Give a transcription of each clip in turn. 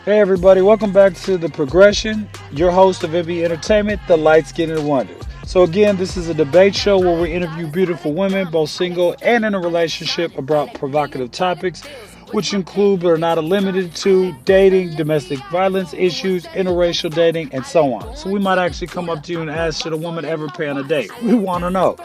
Hey everybody, welcome back to The Progression, your host of MBE Entertainment, The Light Skinned Wonder. So again, this is a debate show where we interview beautiful women, both single and in a relationship, about provocative topics, which include but are not limited to dating, domestic violence issues, interracial dating, and so on. So we might actually come up to you and ask, should a woman ever pay on a date? We want to know.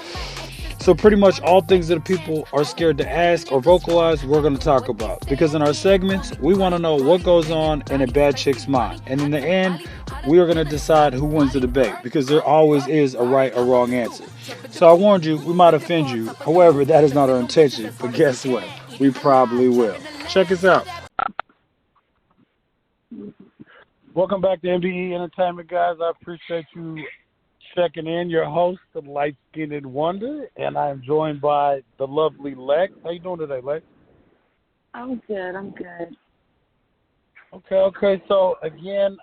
So pretty much all things that people are scared to ask or vocalize, we're going to talk about. Because in our segments, we want to know what goes on in a bad chick's mind. And in the end, we are going to decide who wins the debate. Because there always is a right or wrong answer. So I warned you, we might offend you. However, that is not our intention. But guess what? We probably will. Check us out. Welcome back to MBE Entertainment, guys. I appreciate you checking in. Your host, the Light Skinned Wonder, and I am joined by the lovely Lex. How you doing today, Lex? I'm good. Okay. So again,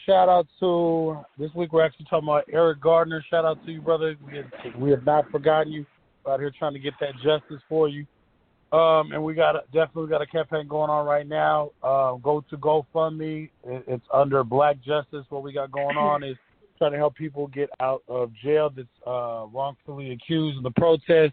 shout out to this week. We're actually talking about Eric Gardner. Shout out to you, brother. We have not forgotten you. We're out here trying to get that justice for you. And we definitely got a campaign going on right now. Go to GoFundMe. It's under Black Justice. What we got going on is trying to help people get out of jail that's wrongfully accused in the protest,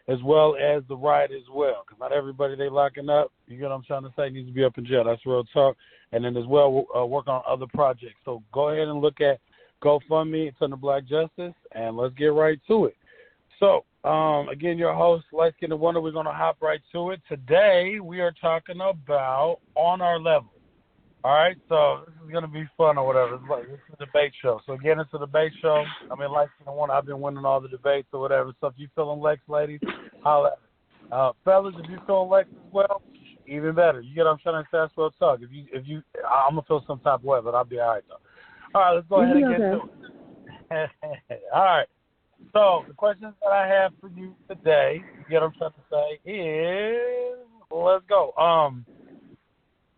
as well as the riot as well. Because not everybody they locking up, you get what I'm trying to say, needs to be up in jail. That's real talk. And then as well, work on other projects. So go ahead and look at GoFundMe. It's under Black Justice, and let's get right to it. So, again, your host, Light Skinned Wonder, we're going to hop right to it. Today, we are talking about On Our Level. All right, so this is going to be fun or whatever. This is a debate show. So, again, it's a debate show. I mean, Light Skinned Wonder, I've been winning all the debates or whatever. So, if you feeling Lex, ladies, holla at me. Fellas, if you feeling Lex as well, even better. You get what I'm trying to say? That's real talk. I'm going to feel some type of way, but I'll be all right, though. All right, let's go ahead and get to it. All right. So, the questions that I have for you today, you get what I'm trying to say, is, let's go.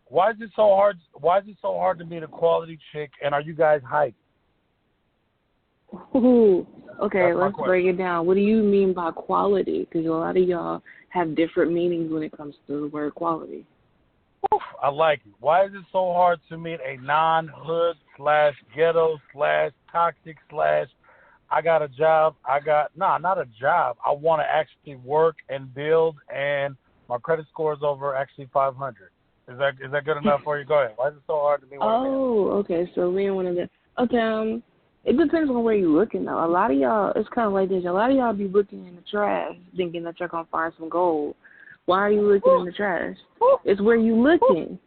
Why is it so hard? Why is it so hard to meet a quality chick? And are you guys hyped? Ooh, okay, let's break it down. What do you mean by quality? Because a lot of y'all have different meanings when it comes to the word quality. Oof, I like it. Why is it so hard to meet a non-hood / ghetto / toxic / I got a job. Not a job. I want to actually work and build, and my credit score is over actually 500. Is that good enough for you? Go ahead. Why is it so hard to meet one of them? Oh, okay. So we ain't one of them. Okay. It depends on where you're looking, though. A lot of y'all, it's kind of like this. A lot of y'all be looking in the trash, thinking that you're gonna find some gold. Why are you looking in the trash? It's where you looking.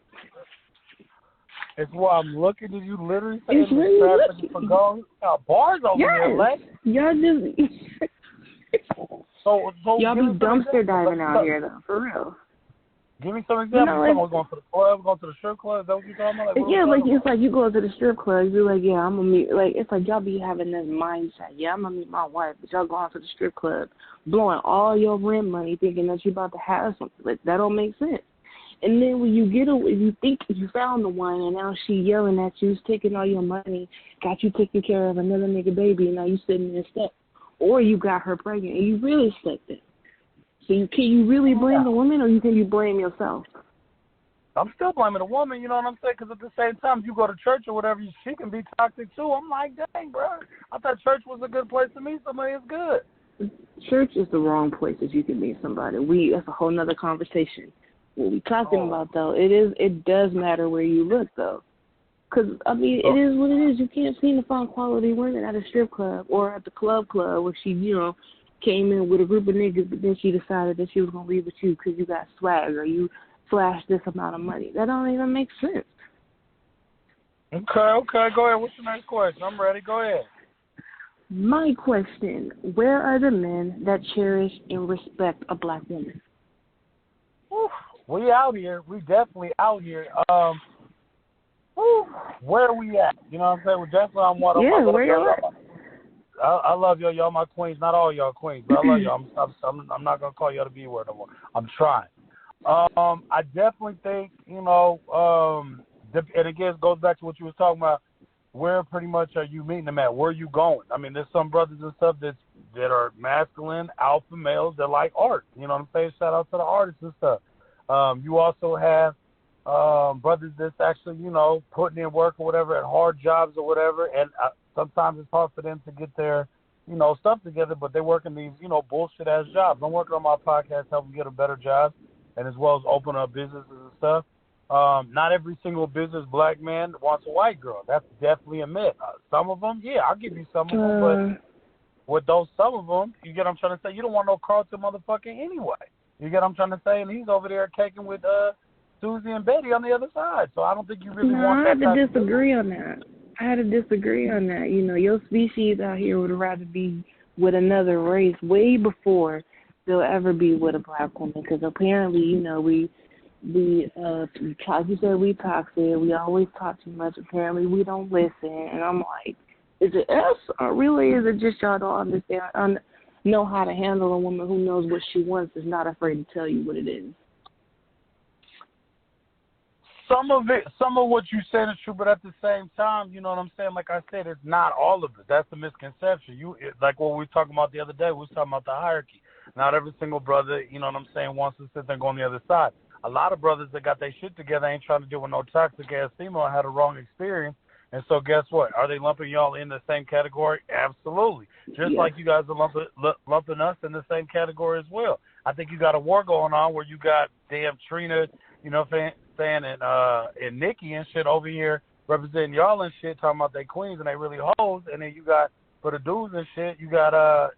It's where I'm looking. Did you literally say it's where you looking for gold? You got bars over here, Lex. Y'all just so y'all be dumpster diving out here, though, for real. Give me some examples. We're going to the club, going to the strip club. Is that what you're talking about? It's like you go to the strip club, you're like, yeah, I'm going to meet, like, it's like y'all be having this mindset, yeah, I'm going to meet my wife, but y'all going to the strip club, blowing all your rent money, thinking that you're about to have something. Like, that don't make sense. And then when you you think you found the one, and now she yelling at you, taking all your money, got you taking care of another nigga baby, and now you sitting there stuck. Or you got her pregnant, and you really stuck there. So can you really blame the woman, or can you blame yourself? I'm still blaming the woman, you know what I'm saying? Because at the same time, if you go to church or whatever, she can be toxic too. I'm like, dang, bro. I thought church was a good place to meet somebody. It's good. Church is the wrong place if you can meet somebody. That's a whole nother conversation. What we talking about, though, it does matter where you look, though. Because, I mean, it is what it is. You can't seem to find quality women at a strip club or at the club where she, came in with a group of niggas, but then she decided that she was going to leave with you because you got swag or you flashed this amount of money. That don't even make sense. Okay. Go ahead. What's the next question? I'm ready. Go ahead. My question, where are the men that cherish and respect a black woman? We out here. We definitely out here. Where are we at? You know what I'm saying? We're definitely on one. Yeah, where you at? I love y'all. Y'all my queens. Not all y'all queens, but I love y'all. I'm not going to call y'all the B word no more. I'm trying. I definitely think, and again, it goes back to what you was talking about. Where pretty much are you meeting them at? Where are you going? I mean, there's some brothers and stuff that are masculine, alpha males that like art. You know what I'm saying? Shout out to the artists and stuff. You also have brothers that's actually, putting in work or whatever at hard jobs or whatever, and sometimes it's hard for them to get their, stuff together, but they're working these, bullshit-ass jobs. I'm working on my podcast, helping get a better job, and as well as open up businesses and stuff. Not every single business black man wants a white girl. That's definitely a myth. Some of them, yeah, I'll give you some of them, but with those some of them, you get what I'm trying to say? You don't want no Carlton motherfucker anyway. You get what I'm trying to say? And he's over there caking with Susie and Betty on the other side. So I don't think you really want that. I had to disagree on that. Your species out here would rather be with another race way before they'll ever be with a black woman. Because apparently, we like you said, we toxic. We always talk too much. Apparently, we don't listen. And I'm like, is it us, or really is it just y'all don't understand, know how to handle a woman who knows what she wants, is not afraid to tell you what it is? Some of what you said is true, but at the same time, you know what I'm saying? Like I said, it's not all of it. That's the misconception. Like what we were talking about the other day, we were talking about the hierarchy. Not every single brother, you know what I'm saying, wants to sit there and go on the other side. A lot of brothers that got their shit together ain't trying to deal with no toxic-ass female, had a wrong experience. And so guess what? Are they lumping y'all in the same category? Absolutely. Just like you guys are lumping us in the same category as well. I think you got a war going on where you got damn Trina, you know what I'm saying, and Nikki and shit over here representing y'all and shit, talking about they queens and they really hoes. And then you got, for the dudes and shit, you got,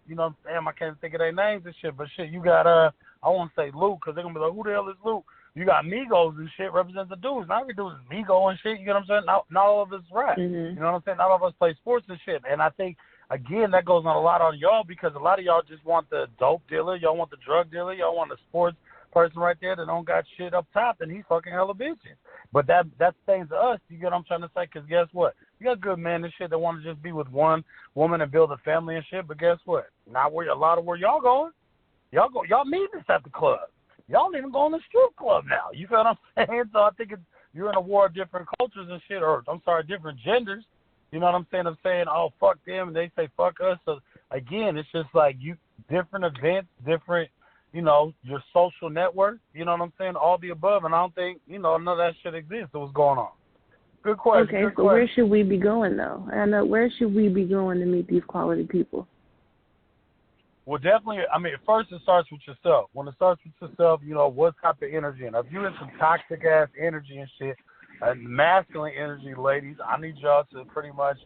you know what I'm saying, I can't think of their names and shit, but shit, you got, I won't say Luke because they're going to be like, who the hell is Luke? You got Migos and shit represent the dudes. Not every dude is Migo and shit. You know what I'm saying? Not all of us rap. Mm-hmm. You know what I'm saying? Not all of us play sports and shit. And I think, again, that goes on a lot on y'all because a lot of y'all just want the dope dealer. Y'all want the drug dealer. Y'all want the sports person right there that don't got shit up top and he's fucking hella bitches. But that stains to us. You get what I'm trying to say? Because guess what? You got good men and shit that want to just be with one woman and build a family and shit. But guess what? Not where a lot of where y'all going. Y'all meet this at the club. Y'all even go in the strip club now. You feel what I'm saying? So I think you're in a war of different cultures and shit, or I'm sorry, different genders. You know what I'm saying? I'm saying, oh, fuck them, and they say fuck us. So, again, it's just like different events, different, your social network, you know what I'm saying? All the above, and I don't think, none of that shit exists. So what's going on? Good question. Okay, so where should we be going, though? Where should we be going to meet these quality people? Well, definitely, first it starts with yourself. When it starts with yourself, what type of energy. And if you're in some toxic-ass energy and shit, masculine energy, ladies, I need y'all to pretty much,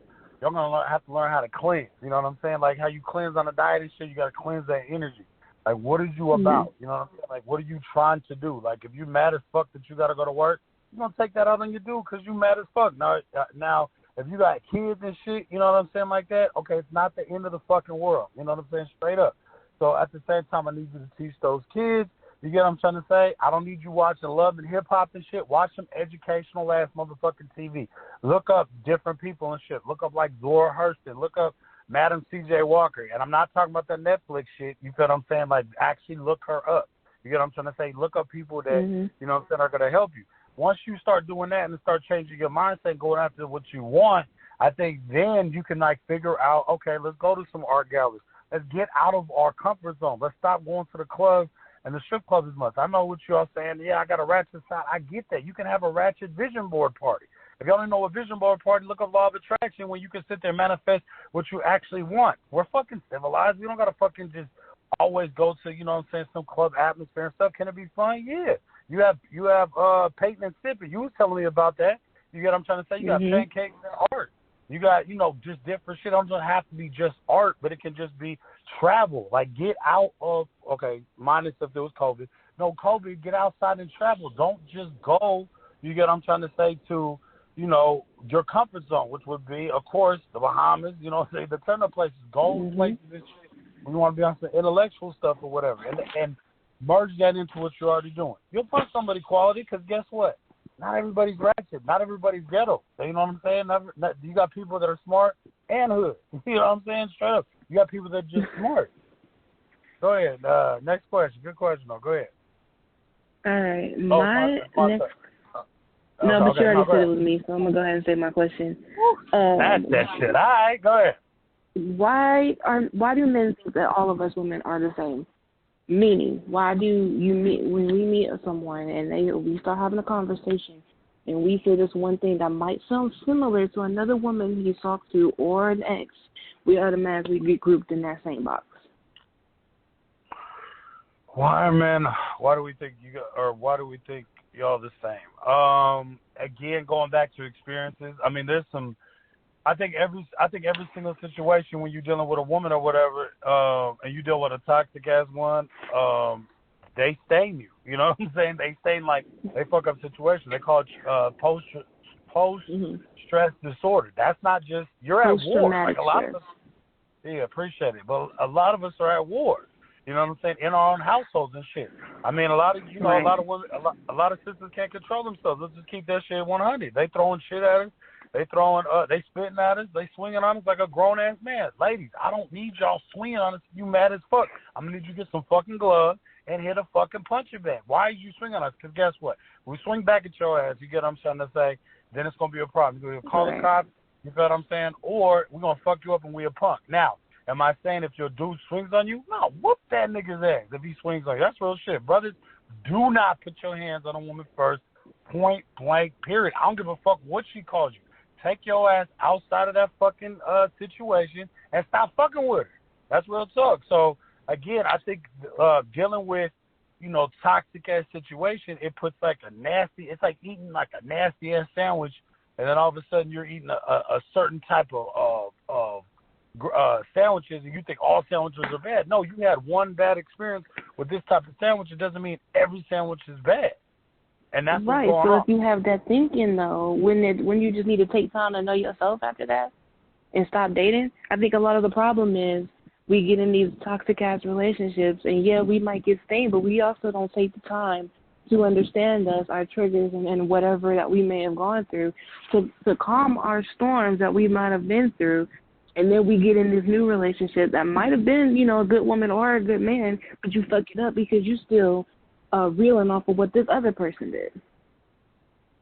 y'all going to have to learn how to cleanse. You know what I'm saying? Like how you cleanse on a diet and shit, you got to cleanse that energy. Like, what is you about? Mm-hmm. You know what I'm saying? Like, what are you trying to do? Like, if you mad as fuck that you got to go to work, you're going to take that out on your dude because you mad as fuck. Now, if you got kids and shit, you know what I'm saying, like that, okay, it's not the end of the fucking world. You know what I'm saying? Straight up. So at the same time, I need you to teach those kids. You get what I'm trying to say? I don't need you watching Love and Hip Hop and shit. Watch some educational-ass motherfucking TV. Look up different people and shit. Look up like Zora Hurston. Look up Madam C.J. Walker. And I'm not talking about that Netflix shit. You feel what I'm saying? Like, actually look her up. You get what I'm trying to say? Look up people that, you know what I'm saying, are going to help you. Once you start doing that and start changing your mindset and going after what you want, I think then you can, like, figure out, okay, let's go to some art galleries. Let's get out of our comfort zone. Let's stop going to the club and the strip club as much. I know what you all saying. Yeah, I got a ratchet side. I get that. You can have a ratchet vision board party. If you only know a vision board party, look up Law of Attraction when you can sit there and manifest what you actually want. We're fucking civilized. We don't got to fucking just always go to, you know what I'm saying, some club atmosphere and stuff. Can it be fun? Yeah. You have Peyton and Sippy. You was telling me about that. You get what I'm trying to say? You got pancakes and art. You got, just different shit. It doesn't have to be just art, but it can just be travel. Like, get out of, okay, minus if there was COVID. No, COVID, get outside and travel. Don't just go, you get what I'm trying to say, to, your comfort zone, which would be, of course, the Bahamas, say the turn-up places, go places and shit. We want to be on some intellectual stuff or whatever, and merge that into what you're already doing. You'll find somebody quality because guess what? Not everybody's ratchet. Not everybody's ghetto. You know what I'm saying? You got people that are smart and hood. You know what I'm saying? Straight up. You got people that are just smart. Go ahead. Next question. Good question, though. Go ahead. All right. My next... No, but you already said it was me, so I'm going to go ahead and say my question. That's that shit. All right. Go ahead. Why do men think that all of us women are the same? Meaning, why do you meet when we meet someone and we start having a conversation and we say this one thing that might sound similar to another woman you talk to or an ex, we automatically get grouped in that same box. Why, man? Why do we think why do we think y'all the same? Again, going back to experiences. I mean, there's some. I think every single situation when you're dealing with a woman or whatever, and you deal with a toxic ass one, they stain you. You know what I'm saying? They stain like they fuck up situations. They call it post stress disorder. That's not just you're at war. Like a lot of us, yeah, appreciate it. But a lot of us are at war. You know what I'm saying? In our own households and shit. I mean, a lot of a lot of women, a lot of sisters can't control themselves. Let's just keep that shit 100. They throwing shit at us. They throwing, they spitting at us. They swinging on us like a grown ass man. Ladies, I don't need y'all swinging on us. You mad as fuck. I'm gonna need you to get some fucking gloves and hit a fucking puncher bag. Why are you swinging on us? Because guess what? We swing back at your ass. You get what I'm trying to say? Then it's gonna be a problem. You're gonna call the cops. You feel what I'm saying? Or we're gonna fuck you up and we a punk. Now, am I saying if your dude swings on you? No, whoop that nigga's ass if he swings on you. That's real shit. Brothers, do not put your hands on a woman first. Point blank, period. I don't give a fuck what she calls you. Take your ass outside of that fucking situation and stop fucking with her. That's real talk. So, again, I think dealing with, toxic ass situation, it puts like it's like eating like a nasty ass sandwich, and then all of a sudden you're eating a certain type of sandwiches, and you think all sandwiches are bad. No, you had one bad experience with this type of sandwich. It doesn't mean every sandwich is bad. And that's right. What's going so on. If you have that thinking though, when you just need to take time to know yourself after that and stop dating, I think a lot of the problem is we get in these toxic ass relationships, and yeah, we might get stained, but we also don't take the time to understand us, our triggers, and whatever that we may have gone through to calm our storms that we might have been through. And then we get in this new relationship that might have been, a good woman or a good man, but you fuck it up because you still reeling off of what this other person did.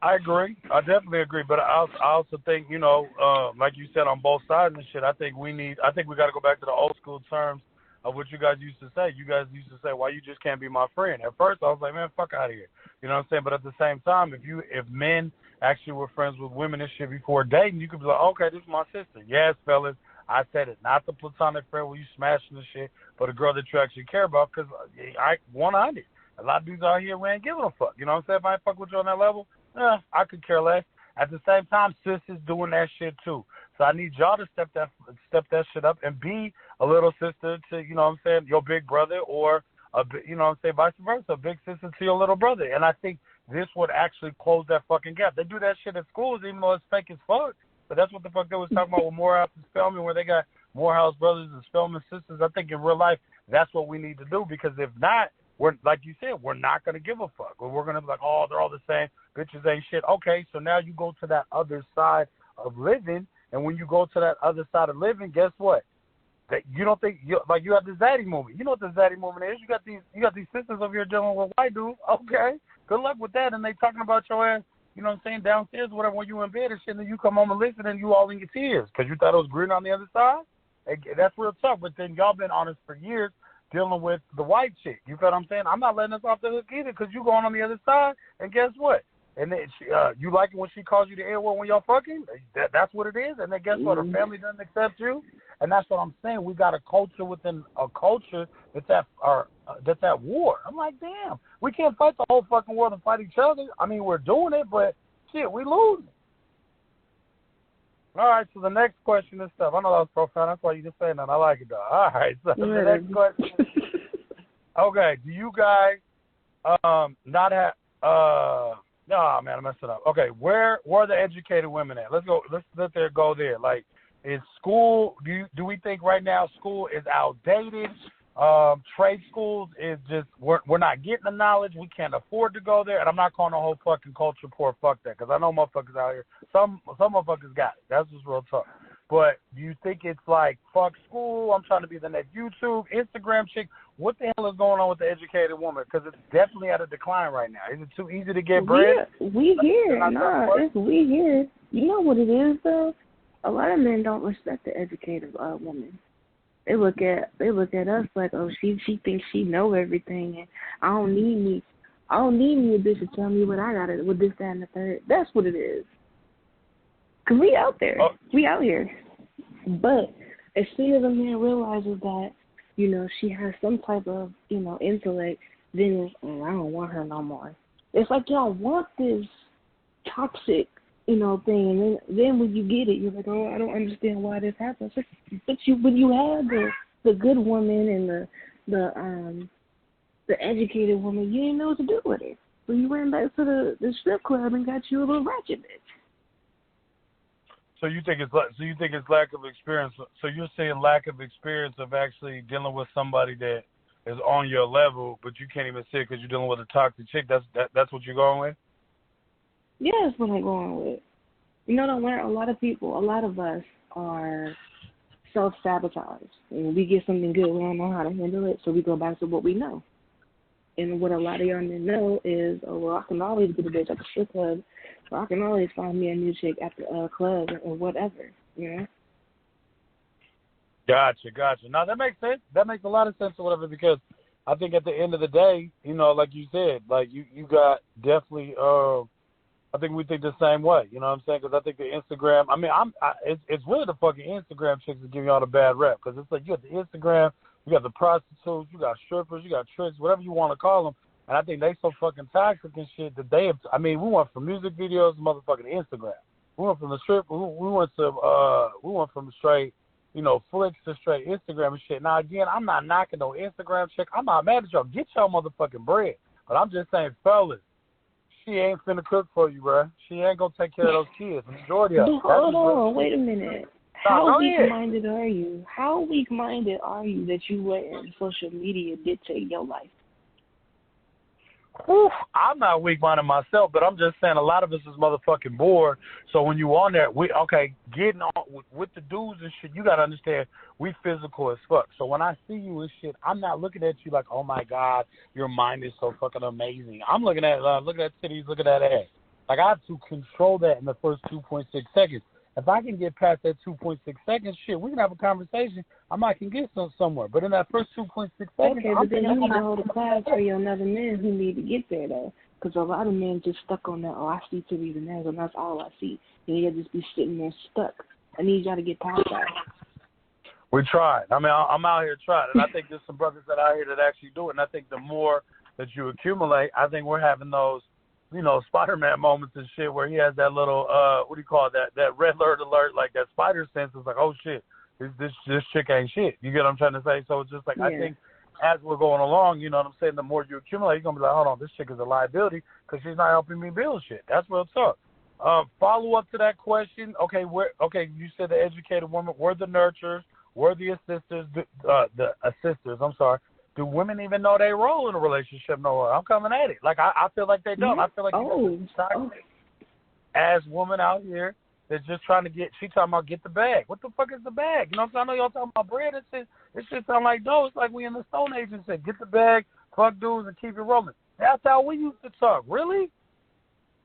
I agree. I definitely agree. But I also think, like you said, on both sides and shit, I think we got to go back to the old school terms of what you guys used to say. You guys used to say, why you just can't be my friend? At first, I was like, man, fuck out of here. You know what I'm saying? But at the same time, if men actually were friends with women and shit before dating, you could be like, okay, this is my sister. Yes, fellas, I said it. Not the platonic friend where you smashing the shit, but a girl that you actually care about, because I 100. A lot of dudes out here, we ain't giving a fuck. You know what I'm saying? If I ain't fuck with you on that level, I could care less. At the same time, sis is doing that shit too. So I need y'all to step that shit up and be a little sister to, your big brother, or vice versa, a big sister to your little brother. And I think this would actually close that fucking gap. They do that shit at schools, even though it's fake as fuck. But that's what the fuck they was talking about with Morehouse and Spelman, where they got Morehouse brothers and Spelman sisters. I think in real life, that's what we need to do, because if not, we're, like you said, we're not going to give a fuck. We're going to be like, oh, they're all the same. Bitches ain't shit. Okay, so now you go to that other side of living, and when you go to that other side of living, guess what? That you don't think you have the zaddy movement. You know what the zaddy movement is? You got these sisters over here dealing with white dudes. Okay, good luck with that. And they talking about your ass, you know what I'm saying, downstairs, whatever, when you in bed and shit, and then you come home and listen, and you all in your tears because you thought it was green on the other side. That's real tough. But then y'all been honest for years, dealing with the white chick. You feel what I'm saying? I'm not letting us off the hook either, because you going on the other side, and guess what? And then you like it when she calls you the N-word when y'all fucking? That's what it is. And then guess what? Her family doesn't accept you. And that's what I'm saying. We got a culture within a culture that's at war. I'm like, damn, we can't fight the whole fucking world and fight each other. I mean, we're doing it, but shit, we losing. All right, so the next question is stuff. I know that was profound. That's why you just saying that. I like it, though. All right, so the next question. Okay, do you guys not have no, man, I messed it up. Okay, where are the educated women at? Let's let there go there. Like, is school? Do we think right now school is outdated? Trade schools is just we're not getting the knowledge. We can't afford to go there. And I'm not calling the whole fucking culture poor. Fuck that, because I know motherfuckers out here. Some motherfuckers got it. That's just real tough. But do you think it's like, fuck school, I'm trying to be the next YouTube, Instagram chick? What the hell is going on with the educated woman? Because it's definitely at a decline right now. Is it too easy to get bread? We here. We here. You know what it is, though? A lot of men don't respect the educated woman. They look at us like, oh, she thinks she know everything, and I don't need me a bitch to tell me what I got to with this, that, and the third. That's what it is. 'Cause we out there, we out here. But as soon as a man realizes that, you know, she has some type of, you know, intellect, then it's, I don't want her no more. It's like y'all want this toxic, you know, thing, and then when you get it, you're like, oh, I don't understand why this happens. But when you have the good woman and the educated woman, you didn't know what to do with it. So you went back to the strip club and got you a little ratchet bitch. So you think it's lack of experience. So you're saying lack of experience of actually dealing with somebody that is on your level, but you can't even see it because you're dealing with a toxic chick. That's what you're going with? Yeah, that's what I'm going with. You know, a lot of us are self-sabotage. And we get something good, we don't know how to handle it, so we go back to what we know. And what a lot of y'all men know is, oh, well, I can always get a bitch at the strip club, or I can always find me a new chick at the club or whatever, you know? Gotcha. Now, that makes sense. That makes a lot of sense or whatever, because I think at the end of the day, you know, like you said, like you got definitely I think we think the same way, you know what I'm saying? Because I think the Instagram, I mean, it's really the fucking Instagram chicks that give you all the bad rep, because it's like you got the Instagram, you got the prostitutes, you got strippers, you got tricks, whatever you want to call them, and I think they so fucking toxic and shit that they have, I mean, we went from music videos to motherfucking Instagram. We went from the strip, we went from straight, you know, flicks to straight Instagram and shit. Now, again, I'm not knocking no Instagram chick. I'm not mad at y'all. Get y'all motherfucking bread. But I'm just saying, fellas, she ain't finna cook for you, bruh. She ain't gonna take care of those kids. The majority of them. Hold on, wait a minute. How weak-minded are you? How weak-minded are you that you let social media dictate your life? Oof, I'm not weak-minded myself, but I'm just saying a lot of us is motherfucking bored. So when you on there, getting on with the dudes and shit, you got to understand, we physical as fuck. So when I see you and shit, I'm not looking at you like, oh, my God, your mind is so fucking amazing. I'm looking at titties, looking at ass. Like, I have to control that in the first 2.6 seconds. If I can get past that 2.6 seconds, shit, we can have a conversation. I might can get somewhere. But in that first 2.6 seconds, okay, but then you need to hold a class for your other men who need to get there, though. Because a lot of men just stuck on that, oh, I see titties and ass, and that's all I see. And you just be sitting there stuck. I need y'all to get past that. We tried. I mean, I'm out here trying. And I think there's some brothers that are out here that actually do it. And I think the more that you accumulate, I think we're having those, you know, Spider-Man moments and shit where he has that little, what do you call it, that red alert, like that spider sense is like, oh, shit, this chick ain't shit. You get what I'm trying to say? So it's just like, yeah. I think as we're going along, you know what I'm saying, the more you accumulate, you're going to be like, hold on, this chick is a liability because she's not helping me build shit. That's real tough. Follow up to that question. Okay, you said the educated woman, we're the nurturers, we're the assisters, the assisters, I'm sorry. Do women even know their role in a relationship? No, I'm coming at it. Like, I feel like they don't. I feel like as women out here that's just trying to she talking about get the bag. What the fuck is the bag? You know what I'm saying? I know y'all talking about bread and shit. This shit sound like dough. It's like we in the Stone Age and said, get the bag, fuck dudes, and keep it rolling. That's how we used to talk. Really?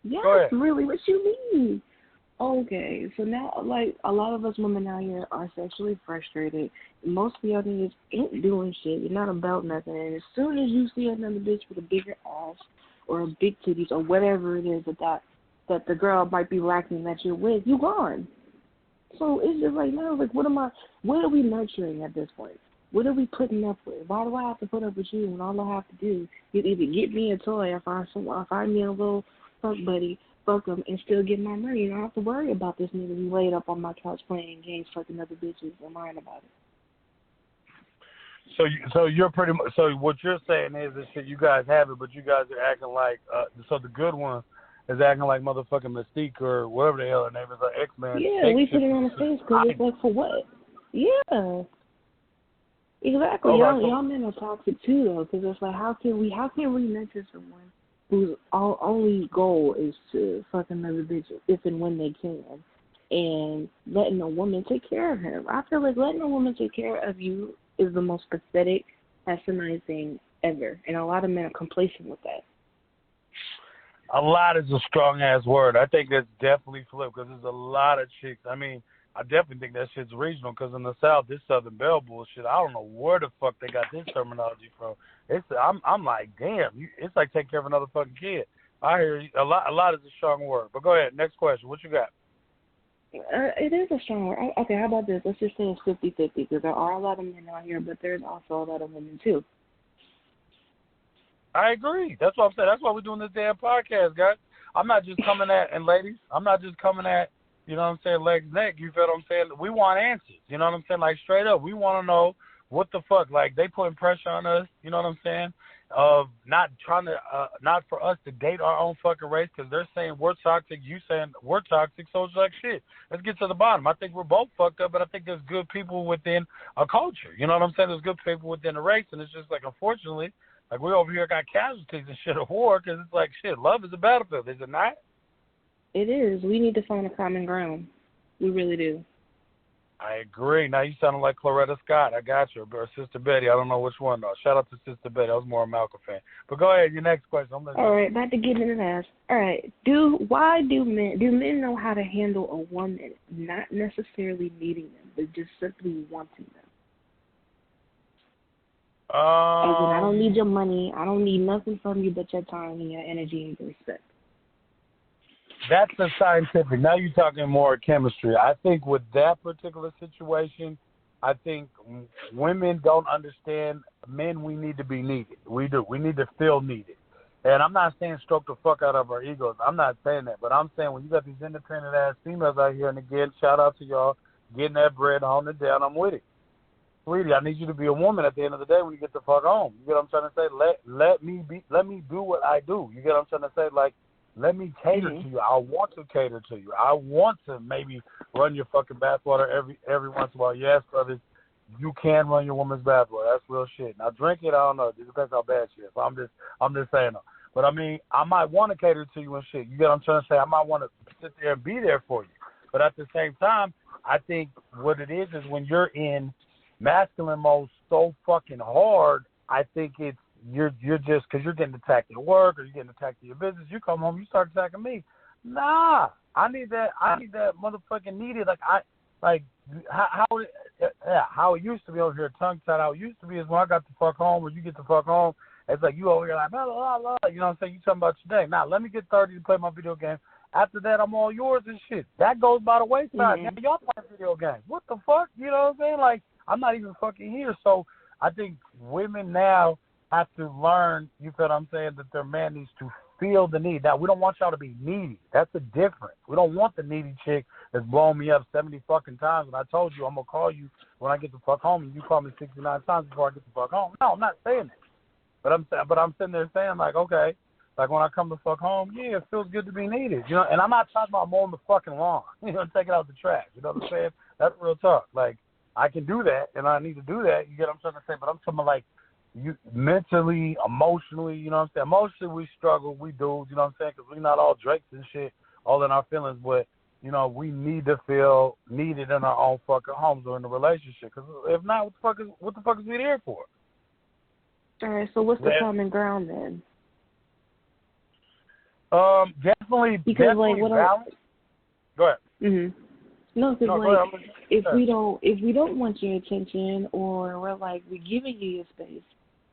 Yes, really. What you mean? Okay, so now, like, a lot of us women out here are sexually frustrated. Most of y'all niggas ain't doing shit. You're not about nothing. And as soon as you see another bitch with a bigger ass or big titties or whatever it is that the girl might be lacking that you're with, you gone. So it's just like, no, like, what are we nurturing at this point? What are we putting up with? Why do I have to put up with you when all I have to do is either get me a toy or find me a little fuck buddy, fuck them, and still get my money. You don't have to worry about this nigga who laid up on my couch playing games, fucking other bitches, and lying about it. So you're pretty much, so what you're saying is that shit, you guys have it, but you guys are acting like, so the good one is acting like motherfucking Mystique or whatever the hell her name is, like X-Men. Yeah, we put it on the face because it's like, for what? Yeah. Exactly. Y'all men are toxic too, though, because it's like, how can we nurture someone whose only goal is to fuck another bitch if and when they can, and letting a woman take care of him? I feel like letting a woman take care of you is the most pathetic, asinine thing ever, and a lot of men are complacent with that. A lot is a strong-ass word. I think that's definitely flipped because there's a lot of chicks. I mean, I definitely think that shit's regional because in the South, this Southern Belle bullshit, I don't know where the fuck they got this terminology from. I'm like, damn, it's like take care of another fucking kid. I hear you. A lot is a strong word. But go ahead, next question. What you got? It is a strong word. Okay, how about this? Let's just say it's 50-50 because there are a lot of men out here, but there's also a lot of women too. I agree. That's what I'm saying. That's why we're doing this damn podcast, guys. I'm not just coming at, and ladies, I'm not just coming at, you know what I'm saying, legs, neck. You feel what I'm saying? We want answers. You know what I'm saying? Like, straight up, we want to know what the fuck. Like, they putting pressure on us, you know what I'm saying, of not trying to, not for us to date our own fucking race because they're saying we're toxic, you saying we're toxic, so it's like, shit, let's get to the bottom. I think we're both fucked up, but I think there's good people within a culture. You know what I'm saying? There's good people within a race, and it's just like, unfortunately, like, we over here got casualties and shit of war because it's like, shit, love is a battlefield, is it not? It is. We need to find a common ground. We really do. I agree. Now you sounding like Claretta Scott. I got you. Or Sister Betty. I don't know which one, though. Shout out to Sister Betty. I was more a Malcolm fan. But go ahead. Your next question. All right. About to get into that. All right. Why do men know how to handle a woman not necessarily needing them, but just simply wanting them? I don't need your money. I don't need nothing from you but your time and your energy and your respect. That's the scientific. Now you're talking more chemistry. I think with that particular situation, I think women don't understand men. We need to be needed. We do. We need to feel needed. And I'm not saying stroke the fuck out of our egos. I'm not saying that. But I'm saying when you got these independent-ass females out here, and again, shout out to y'all, getting that bread, holding it down, I'm with it. Sweetie, I need you to be a woman at the end of the day when you get the fuck home. You get what I'm trying to say? Let me do what I do. You get what I'm trying to say? Like, let me cater to you. I want to cater to you. I want to maybe run your fucking bathwater every once in a while. Yes, brothers, you can run your woman's bathwater. That's real shit. Now drink it, I don't know. It depends how bad she is. I'm just saying though. But I mean, I might want to cater to you and shit. You get what I'm trying to say? I might want to sit there and be there for you. But at the same time, I think what it is when you're in masculine mode so fucking hard, I think it's you're just because you're getting attacked at work or you're getting attacked in your business. You come home, you start attacking me. Nah, I need that motherfucking needed. How it used to be over here, tongue tied. How it used to be is when I got the fuck home or you get the fuck home. It's like you over here like blah blah blah. You know what I'm saying? You talking about your day. Now let me get 30 to play my video game. After that, I'm all yours and shit. That goes by the wayside. Now y'all play video games. What the fuck? You know what I'm saying? Like I'm not even fucking here. So I think women now have to learn, you feel what I'm saying, that their man needs to feel the need. Now, we don't want y'all to be needy. That's the difference. We don't want the needy chick that's blowing me up 70 fucking times, and I told you I'm going to call you when I get the fuck home, and you call me 69 times before I get the fuck home. No, I'm not saying that. But I'm sitting there saying, like, okay, like when I come the fuck home, yeah, it feels good to be needed. You know, and I'm not talking about mowing the fucking lawn. You know, take it out the trash. You know what I'm saying? That's real talk. Like, I can do that, and I need to do that. You get what I'm trying to say? But I'm talking about, like, you mentally, emotionally, you know what I'm saying? Emotionally, we struggle, we do, you know what I'm saying? Because we're not all Drakes and shit, all in our feelings, but, you know, we need to feel needed in our own fucking homes or in a relationship. Because if not, what the fuck is we there for? All right, so what's the common ground then? Definitely balance. Go ahead. Mhm. No, because if we don't want your attention, or we're giving you your space,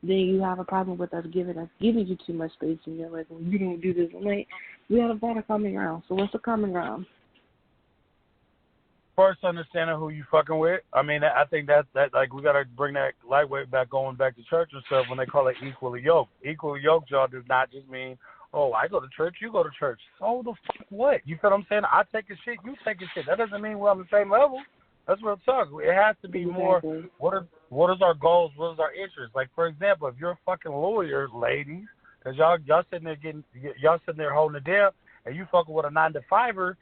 then you have a problem with us giving you too much space, and you're like, well, you don't do this. I'm like, we gotta find a common ground. So what's the common ground? First, understanding who you fucking with. I mean, I think that like we gotta bring that lightweight back, going back to church and stuff when they call it equally yoked. Equally yoked, y'all, does not just mean, oh, I go to church, you go to church. So the fuck what? You feel what I'm saying? I take a shit, you take a shit. That doesn't mean we're on the same level. That's real talk. It has to be more, what is our goals, what is our interests? Like, for example, if you're a fucking lawyer, ladies, because y'all sitting there holding it down, and you fucking with a 9-to-5er,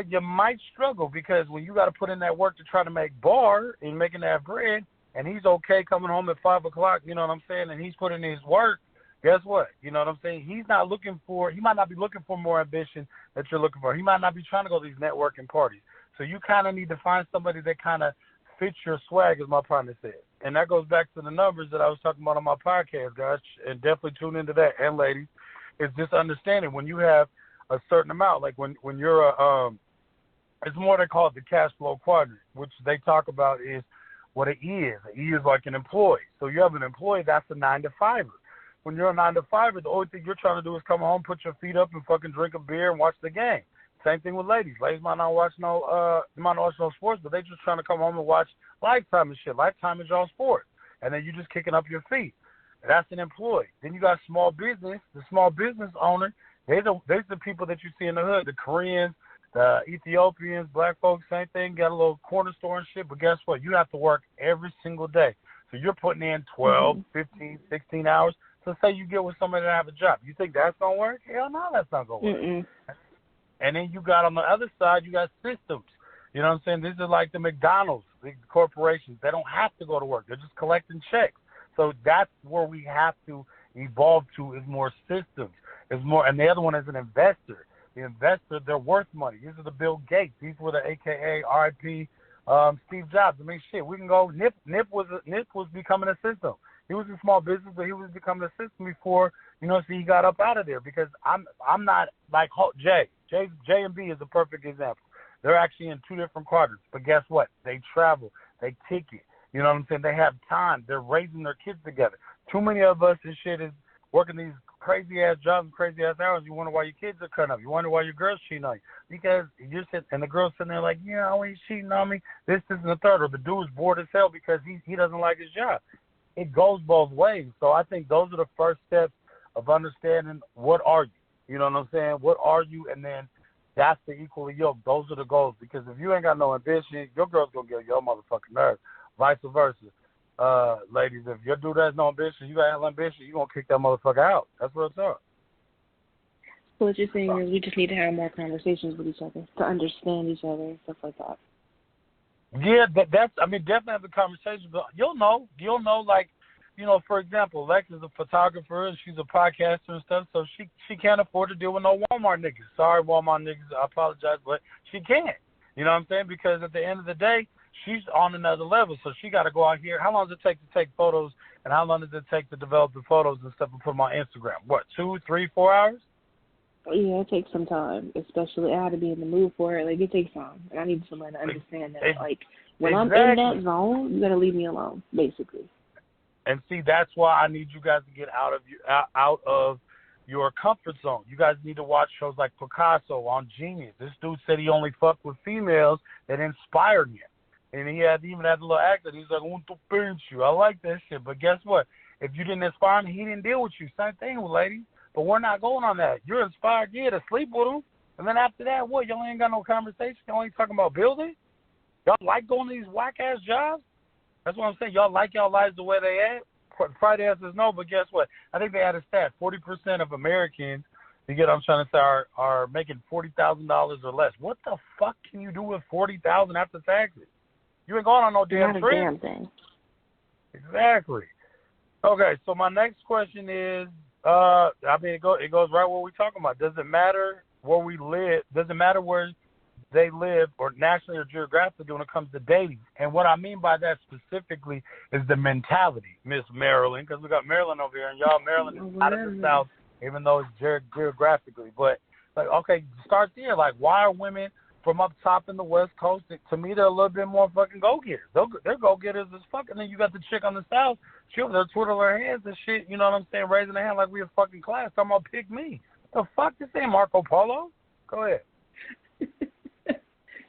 you might struggle because when you got to put in that work to try to make bar and making that bread, and he's okay coming home at 5 o'clock, you know what I'm saying, and he's putting in his work, guess what? You know what I'm saying? He might not be looking for more ambition that you're looking for. He might not be trying to go to these networking parties. So you kind of need to find somebody that kind of fits your swag, as my partner said. And that goes back to the numbers that I was talking about on my podcast, guys, and definitely tune into that. And ladies, it's just understanding when you have a certain amount, like when you're It's more they call it the cash flow quadrant, which they talk about is what an E is. An E is like an employee. So you have an employee, that's a 9-to-5er. When you're a 9-to-5er, the only thing you're trying to do is come home, put your feet up, and fucking drink a beer and watch the game. Same thing with ladies. Ladies might not watch no sports, but they just trying to come home and watch Lifetime and shit. Lifetime is y'all sport. And then you just kicking up your feet. That's an employee. Then you got small business. The small business owner, they're the people that you see in the hood, the Koreans, the Ethiopians, black folks, same thing, got a little corner store and shit. But guess what? You have to work every single day. So you're putting in 12, 15, 16 hours. So say you get with somebody that have a job. You think that's going to work? Hell no, that's not going to work. Mm-mm. And then you got on the other side, you got systems. You know what I'm saying? This is like the McDonald's, the corporations. They don't have to go to work. They're just collecting checks. So that's where we have to evolve to is more systems. Is more, and the other one is an investor. The investor, they're worth money. These are the Bill Gates. These were the AKA RIP Steve Jobs. I mean, shit, we can go. Nip was becoming a system. He was a small business, but he was becoming a system before, so he got up out of there. Because I'm not like J and B is a perfect example. They're actually in two different quadrants. But guess what? They travel. They ticket. You know what I'm saying? They have time. They're raising their kids together. Too many of us and shit is working these crazy-ass jobs and crazy-ass hours. You wonder why your kids are cutting up. You wonder why your girl's cheating on you. Because you're sitting, and the girl's sitting there like, yeah, oh, he's cheating on me. This, and the third. Or the dude's bored as hell because he doesn't like his job. It goes both ways. So I think those are the first steps of understanding what are you. You know what I'm saying? What are you? And then that's the equally yoked. Those are the goals. Because if you ain't got no ambition, your girl's going to get your motherfucking nerves. Vice versa. Ladies, if your dude has no ambition, you got ambition, you're going to kick that motherfucker out. That's what it's up. So what you're saying is we just need to have more conversations with each other to understand each other and stuff like that. Yeah, definitely have a conversation. But you'll know, like, for example, Lex is a photographer and she's a podcaster and stuff, so she can't afford to deal with no Walmart niggas. Sorry, Walmart niggas, I apologize, but she can't. You know what I'm saying? Because at the end of the day, she's on another level, so she got to go out here. How long does it take to take photos, and how long does it take to develop the photos and stuff and put them on Instagram? What, 2, 3, 4 hours? Yeah, it takes some time, especially I had to be in the mood for it. Like, it takes time, and I need someone to understand that. Like, when I'm in that zone, you got to leave me alone, basically. And see, that's why I need you guys to get out of your comfort zone. You guys need to watch shows like Picasso on Genius. This dude said he only fucked with females that inspired him. And he even had a little accent. He's like, I want to pinch you. I like that shit. But guess what? If you didn't inspire him, he didn't deal with you. Same thing with ladies. But we're not going on that. You're inspired, yeah, to sleep with him. And then after that, what? Y'all ain't got no conversation? Y'all ain't talking about building? Y'all like going to these whack-ass jobs? That's what I'm saying. Y'all like y'all lives the way they at? Friday answers no, but guess what? I think they had a stat. 40% of Americans, you get what I'm trying to say, are making $40,000 or less. What the fuck can you do with $40,000 after taxes? You ain't going on no damn trip. Not a damn thing. Exactly. Okay, so my next question is, it goes right where we're talking about. Does it matter where we live? Does it matter where they live, or nationally or geographically, when it comes to dating? And what I mean by that specifically is the mentality, Miss Maryland, because we got Maryland over here, and y'all, Maryland is out of the South, even though it's geographically. But, like, okay, start there. Like, why are women from up top in the West Coast, to me, they're a little bit more fucking go-getters. They're go-getters as fuck. And then you got the chick on the South, she'll twiddle her hands and shit, you know what I'm saying, raising her hand like we a fucking class. Talking about pick me. The fuck, this ain't Marco Polo. Go ahead.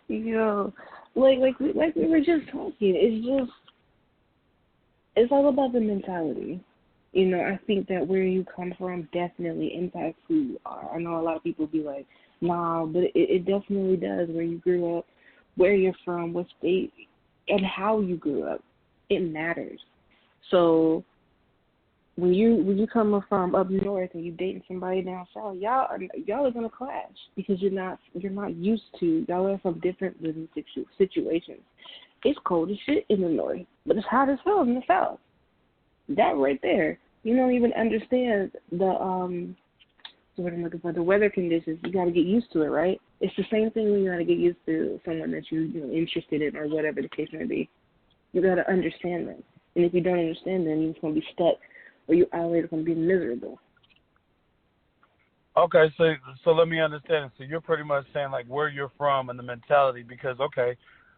Yo, like we were just talking. It's all about the mentality. I think that where you come from definitely impacts who you are. I know a lot of people be like, nah, but it definitely does. Where you grew up, where you're from, what state, and how you grew up, it matters. So when you come from up north and you dating somebody down south, y'all are gonna clash because you're not used to. Y'all are from different living situations. It's cold as shit in the north, but it's hot as hell in the south. That right there, you don't even understand the what I'm looking for, the weather conditions. You got to get used to it, right? It's the same thing when you got to get used to someone that you're interested in or whatever the case may be. You got to understand them, and if you don't understand them, you're just gonna be stuck. Or you always going to be miserable. Okay, so let me understand. So you're pretty much saying like where you're from and the mentality, because okay,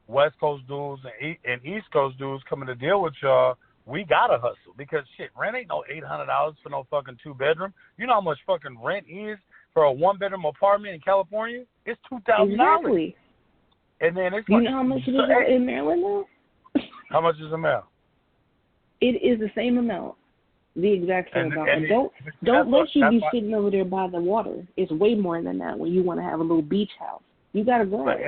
West Coast dudes and East Coast dudes coming to deal with y'all, we gotta hustle because shit, rent ain't no $800 for no fucking 2 bedroom. You know how much fucking rent is for a 1 bedroom apartment in California? It's $2,000. Exactly. And then it's You like, know how much it is hey, in Maryland now? how much is a mail? It is the same amount. The exact same amount. And don't what, let you be why, sitting over there by the water. It's way more than that when you want to have a little beach house. You gotta go. right,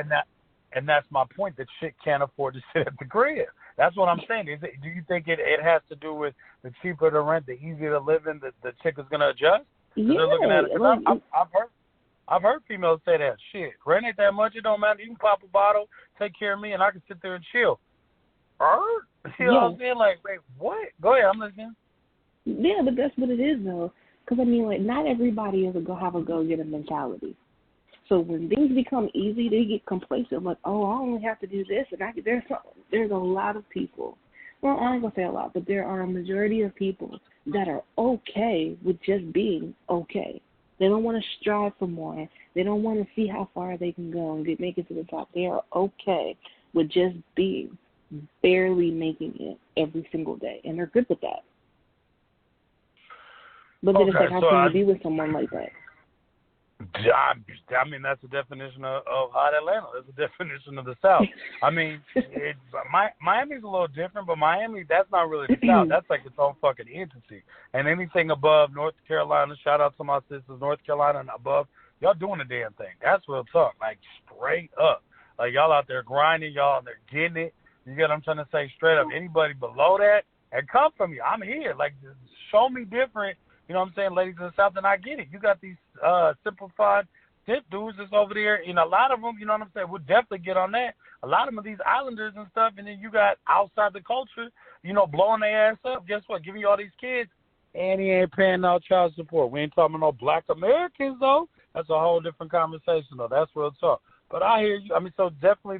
and that's my point. That shit can't afford to sit at the crib. That's what I'm saying. Do you think it has to do with the cheaper the rent, the easier to live in, the chick is gonna adjust? Yeah, They're looking at it. like, I've heard females say that shit. Rent ain't that much. It don't matter. You can pop a bottle, take care of me, and I can sit there and chill. You know what I'm saying? Like, wait, what? Go ahead. I'm listening. Yeah, but that's what it is, though. Because, I mean, like, not everybody is have a go-getter mentality. So when things become easy, they get complacent. Like, oh, I only have to do this. And there's a lot of people. Well, I ain't going to say a lot, but there are a majority of people that are okay with just being okay. They don't want to strive for more. They don't want to see how far they can go and make it to the top. They are okay with just being, barely making it every single day. And they're good with that. But then it's like, how can you be with someone like that? I mean, that's the definition of hot Atlanta. That's the definition of the South. I mean, Miami's a little different, but Miami, that's not really the South. That's like its own fucking entity. And anything above North Carolina, shout out to my sisters, North Carolina and above, y'all doing the damn thing. That's real talk, like straight up. Like y'all out there grinding, y'all out there getting it. You get what I'm trying to say? Straight up. Anybody below that, and come from me. I'm here. Like, just show me different. You know what I'm saying, ladies in the South, and I get it. You got these simplified tip dudes that's over there, and a lot of them, you know what I'm saying, we'll definitely get on that. A lot of them are these islanders and stuff, and then you got outside the culture, you know, blowing their ass up. Guess what? Giving you all these kids, and he ain't paying no child support. We ain't talking about no black Americans, though. That's a whole different conversation, though. That's real talk. But I hear you. I mean, so definitely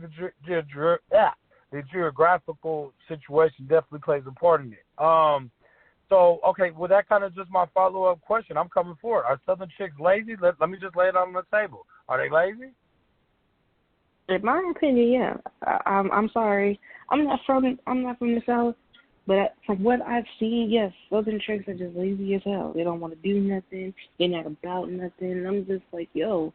the geographical situation definitely plays a part in it. So, okay, well, that kind of just my follow-up question. I'm coming forward. Are Southern chicks lazy? Let me just lay it on the table. Are they lazy? In my opinion, yeah. I'm sorry. I'm not from the South, but from what I've seen, yes, Southern chicks are just lazy as hell. They don't want to do nothing. They're not about nothing. And I'm just like, yo,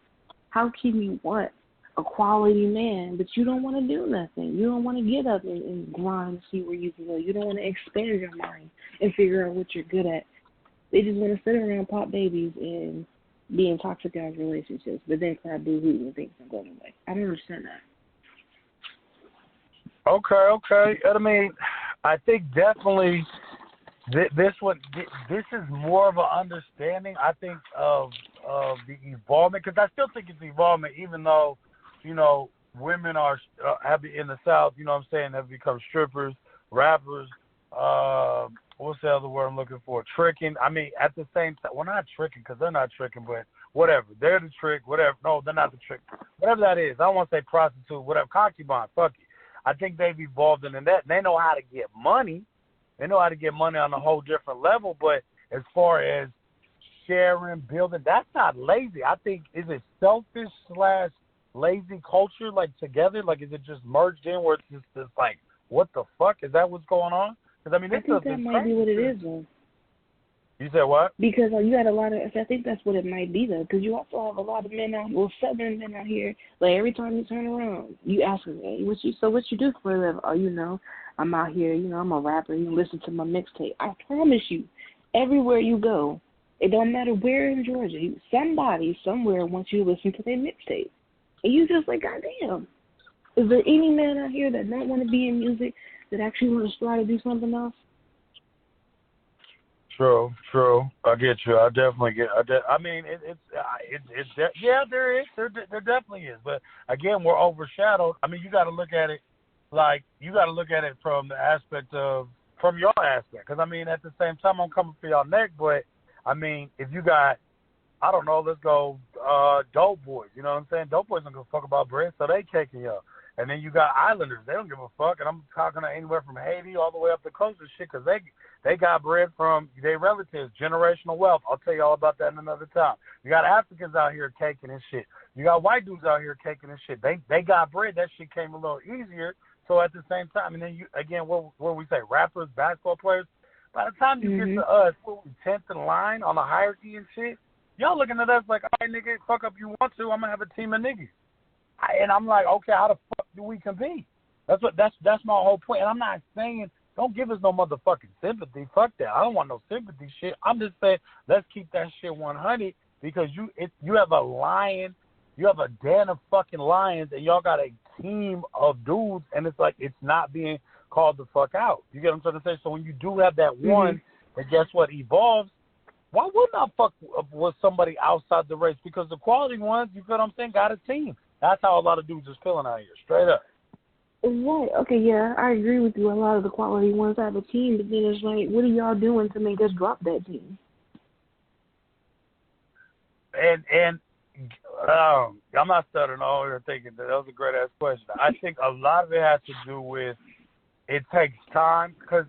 how can you want a quality man, but you don't want to do nothing? You don't want to get up and grind and see where you can go. You don't want to expand your mind and figure out what you're good at. They just want to sit around, pop babies, and be in toxic ass relationships, but then cry boo-hoo when things are going away. I don't understand that. Okay. I mean, I think definitely this is more of an understanding, I think, of the evolvement, because I still think it's evolvement, even though, you know, women are in the South, you know what I'm saying, have become strippers, rappers, what's the other word I'm looking for? Tricking. I mean, at the same time, well, not tricking because they're not tricking, but whatever. They're the trick, whatever. No, they're not the trick. Whatever that is. I don't want to say prostitute, whatever. Concubine, fuck it. I think they've evolved into that. And they know how to get money. They know how to get money on a whole different level. But as far as sharing, building, that's not lazy. I think, is it selfish / lazy culture, like together? Like, is it just merged in where it's just like, what the fuck? Is that what's going on? Because, I mean, I think that might be what it is, though. You said what? Because you got a lot of, I think that's what it might be, though. Because you also have a lot of men out, well, Southern men out here. Like, every time you turn around, you ask them, hey, what you do for a living? Oh, you know, I'm out here, you know, I'm a rapper. You listen to my mixtape. I promise you, everywhere you go, it don't matter where in Georgia, somebody somewhere wants you to listen to their mixtape. And you just like, goddamn. Is there any man out here that don't want to be in music, that actually want to try to do something else? True. I get you. I definitely get. I mean, yeah, there is. There definitely is. But again, we're overshadowed. I mean, you got to look at it from the aspect of from your aspect. Because I mean, at the same time, I'm coming for y'all neck. But I mean, if you got, I don't know, let's go, dope boys. You know what I'm saying? Dope boys don't give a fuck about bread, so they caking y'all. And then you got islanders. They don't give a fuck. And I'm talking to anywhere from Haiti all the way up the coast and shit because they got bread from their relatives, generational wealth. I'll tell you all about that another time. You got Africans out here caking and shit. You got white dudes out here caking and shit. They got bread. That shit came a little easier. So at the same time, and then you, again, what we say, rappers, basketball players, by the time you get to us, 10th in line on the hierarchy and shit, y'all looking at us like, all right, nigga, fuck up you want to, I'm going to have a team of niggas. And I'm like, okay, how the fuck do we compete? That's my whole point. And I'm not saying don't give us no motherfucking sympathy. Fuck that. I don't want no sympathy shit. I'm just saying let's keep that shit 100 because you have a lion, you have a den of fucking lions, and y'all got a team of dudes, and it's like it's not being called the fuck out. You get what I'm trying to say? So when you do have that one, and guess what, evolves, why wouldn't I fuck with somebody outside the race? Because the quality ones, you feel what I'm saying, got a team. That's how a lot of dudes is feeling out here, straight up. Right. Okay, yeah, I agree with you. A lot of the quality ones have a team, but then it's like, what are y'all doing to make us drop that team? And I'm not stuttering all here thinking that was a great-ass question. I think a lot of it has to do with it takes time because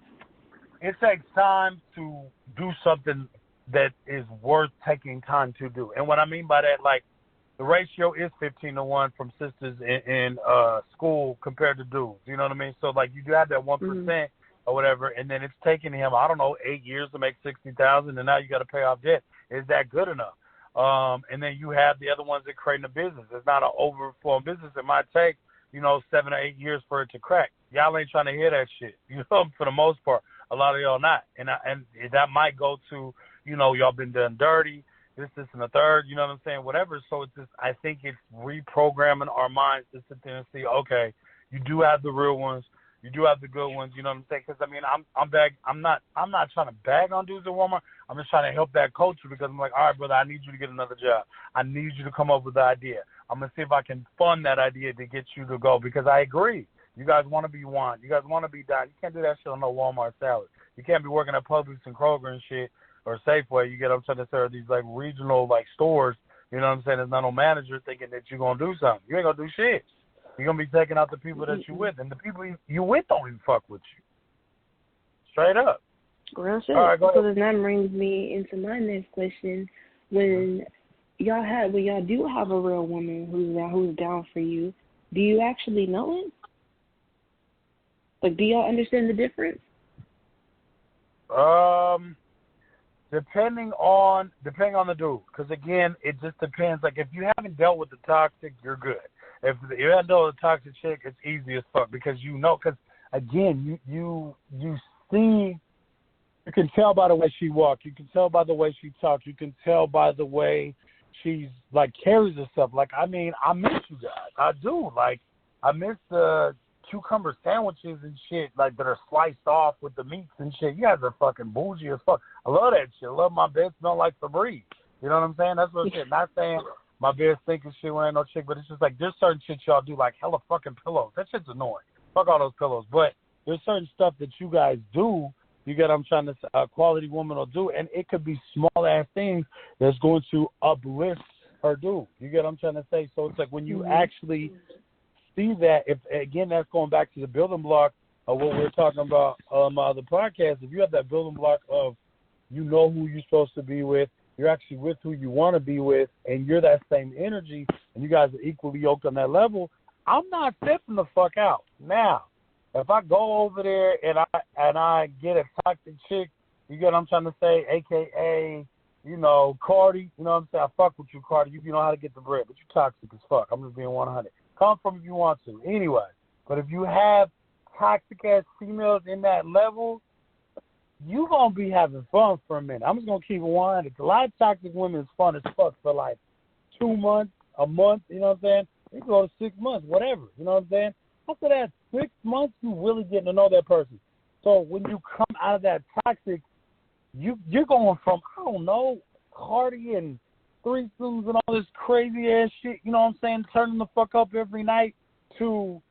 it takes time to do something that is worth taking time to do. And what I mean by that, like, the ratio is 15-1 from sisters in school compared to dudes. You know what I mean? So, like, you do have that 1% or whatever, and then it's taking him, I don't know, 8 years to make $60,000, and now you got to pay off debt. Is that good enough? And then you have the other ones that creating a business. It's not an overflowing business. It might take, 7 or 8 years for it to crack. Y'all ain't trying to hear that shit. For the most part, a lot of y'all not. And that might go to, y'all been done dirty. This, and the third, you know what I'm saying, whatever. So it's just, I think it's reprogramming our minds to sit there and see, okay, you do have the real ones, you do have the good ones, you know what I'm saying? Because I mean, I'm not trying to bag on dudes at Walmart. I'm just trying to help that culture because I'm like, all right, brother, I need you to get another job. I need you to come up with the idea. I'm gonna see if I can fund that idea to get you to go because I agree. You guys want to be one. You guys want to be done. You can't do that shit on no Walmart salary. You can't be working at Publix and Kroger and shit. Or Safeway, you get up to these like regional like stores, you know what I'm saying? There's not no manager thinking that you're gonna do something. You ain't gonna do shit. You're gonna be taking out the people that you with, and the people you with don't even fuck with you. Straight up. Real shit. All right, go ahead. So that brings me into my next question. When y'all do have a real woman who's down for you, do you actually know it? Like, do y'all understand the difference? Depending on the dude, because again, it just depends. Like if you haven't dealt with the toxic, you're good. If you haven't dealt with a toxic chick, it's easy as fuck because because again, you see, you can tell by the way she walks, you can tell by the way she talks, you can tell by the way she's like carries herself. Like I mean, I miss you guys, I do. Like I miss the cucumber sandwiches and shit, like that are sliced off with the meats and shit. You guys are fucking bougie as fuck. I love that shit. I love my bed smell like Febreze. You know what I'm saying? That's what I'm saying. Not saying my bed stinking shit when ain't no chick, but it's just like there's certain shit y'all do, like hella fucking pillows. That shit's annoying. Fuck all those pillows. But there's certain stuff that you guys do. You get what I'm trying to say? A quality woman will do, and it could be small ass things that's going to uplift her dude. You get what I'm trying to say? So it's like when you actually see that, if again, that's going back to the building block of what we're talking about on my other podcast. If you have that building block of who you're supposed to be with, you're actually with who you want to be with, and you're that same energy, and you guys are equally yoked on that level, I'm not stepping the fuck out. Now, if I go over there and I get a toxic chick, you get what I'm trying to say, AKA, Cardi, you know what I'm saying? I fuck with you, Cardi. You know how to get the bread, but you toxic as fuck. I'm just being 100. Come from if you want to. Anyway, but if you have toxic-ass females in that level, you going to be having fun for a minute. I'm just going to keep it 100. A lot of toxic women is fun as fuck for like 2 months, a month, you know what I'm saying? They can go to 6 months, whatever, you know what I'm saying? After that 6 months, you really getting to know that person. So when you come out of that toxic, you're going from, I don't know, Cardi and threesomes and all this crazy ass shit, you know what I'm saying, turning the fuck up every night to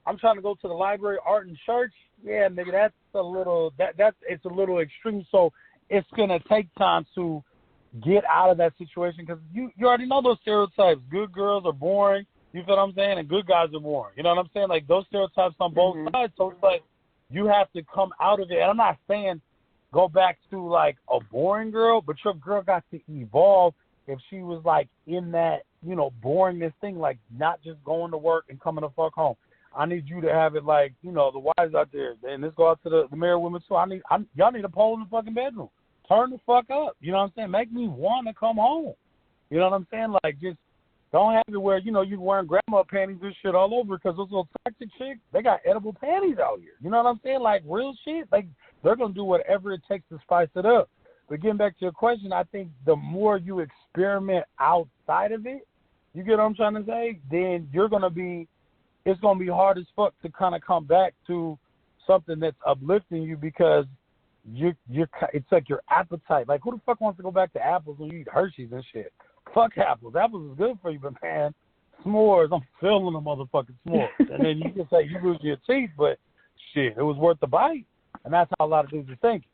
I'm trying to go to the library, art and church. Yeah, nigga, that's a little it's a little extreme. So it's gonna take time to get out of that situation because you already know those stereotypes. Good girls are boring. You feel what I'm saying? And good guys are boring. You know what I'm saying? Like, those stereotypes on both sides. So it's like you have to come out of it. And I'm not saying go back to, like, a boring girl, but your girl got to evolve if she was, like, in that, you know, boringness thing, like not just going to work and coming the fuck home. I need you to have it like, you know, the wives out there. And let's go out to the married women too. Y'all need a pole in the fucking bedroom. Turn the fuck up. You know what I'm saying? Make me want to come home. You know what I'm saying? Like, just don't have it where, you know, you wearing grandma panties and shit all over, because those little toxic chicks, they got edible panties out here. You know what I'm saying? Like, real shit. Like, they're going to do whatever it takes to spice it up. But getting back to your question, I think the more you experiment outside of it, you get what I'm trying to say, then it's going to be hard as fuck to kind of come back to something that's uplifting you, because it's like your appetite. Like, who the fuck wants to go back to apples when you eat Hershey's and shit? Fuck apples. Apples is good for you, but man, s'mores, I'm feeling the motherfucking s'mores. And then you can say you lose your teeth, but shit, it was worth the bite. And that's how a lot of dudes are thinking.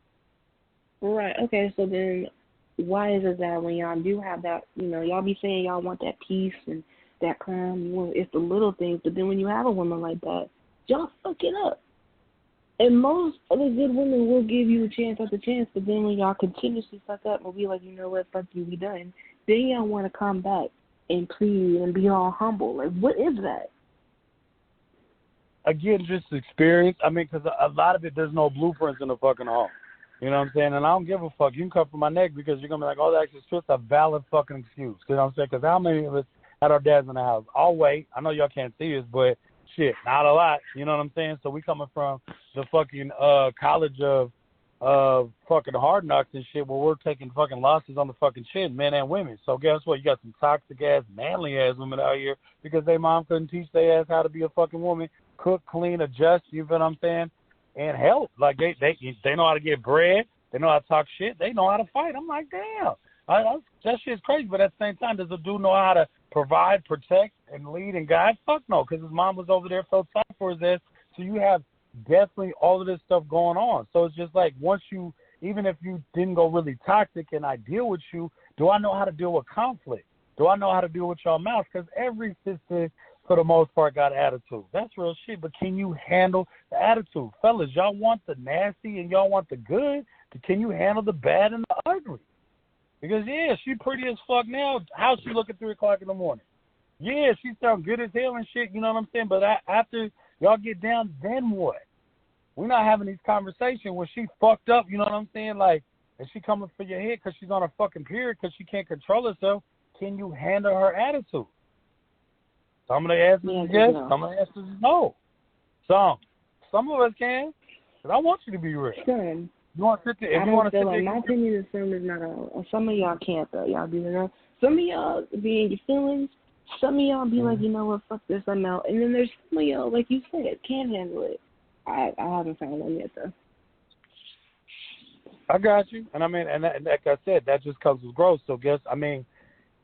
Right. Okay. So then, why is it that when y'all do have that, you know, y'all be saying y'all want that peace and that calm, well, it's the little things, but then when you have a woman like that, y'all fuck it up. And most other good women will give you a chance after chance, but then when y'all continuously fuck up and be like, you know what, fuck you, we done, then y'all want to come back and plead and be all humble. Like, what is that? Again, just experience. I mean, because a lot of it, there's no blueprints in the fucking home. You know what I'm saying? And I don't give a fuck. You can come from my neck because you're going to be like, oh, that's just a valid fucking excuse. You know what I'm saying? Because how many of us had our dads in the house? I'll wait. I know y'all can't see us, but shit, not a lot. You know what I'm saying? So we coming from the fucking college of fucking hard knocks and shit, where we're taking fucking losses on the fucking chin, men and women. So guess what? You got some toxic-ass, manly-ass women out here because their mom couldn't teach their ass how to be a fucking woman, cook, clean, adjust, you feel what I'm saying? And help. Like, they know how to get bread. They know how to talk shit. They know how to fight. I'm like, damn. That shit's crazy. But at the same time, does a dude know how to provide, protect, and lead and guide? Fuck no, because his mom was over there, felt sorry for his ass. So you have definitely all of this stuff going on. So it's just like, once you, even if you didn't go really toxic and I deal with you, do I know how to deal with conflict? Do I know how to deal with y'all mouths? Because every sister, for the most part, got attitude. That's real shit, but can you handle the attitude? Fellas, y'all want the nasty and y'all want the good, but can you handle the bad and the ugly? Because, yeah, she pretty as fuck now. How's she look at 3 o'clock in the morning? Yeah, she sound good as hell and shit, you know what I'm saying? But after y'all get down, then what? We're not having these conversations when she fucked up, you know what I'm saying? Like, is she coming for your head because she's on a fucking period because she can't control herself? Can you handle her attitude? Some of the answers is yes, some of the answers is no. Some of us can, but I want you to be real. Sure. You want to sit there? If you want to sit there, my opinion is some is not all. Some of y'all can't though. Y'all be like, some of y'all be in your feelings. Some of y'all be like, you know what, fuck this, I'm out. And then there's some of y'all, like you said, can't handle it. I haven't found one yet though. I got you, and I mean, and like I said, that just comes with growth. So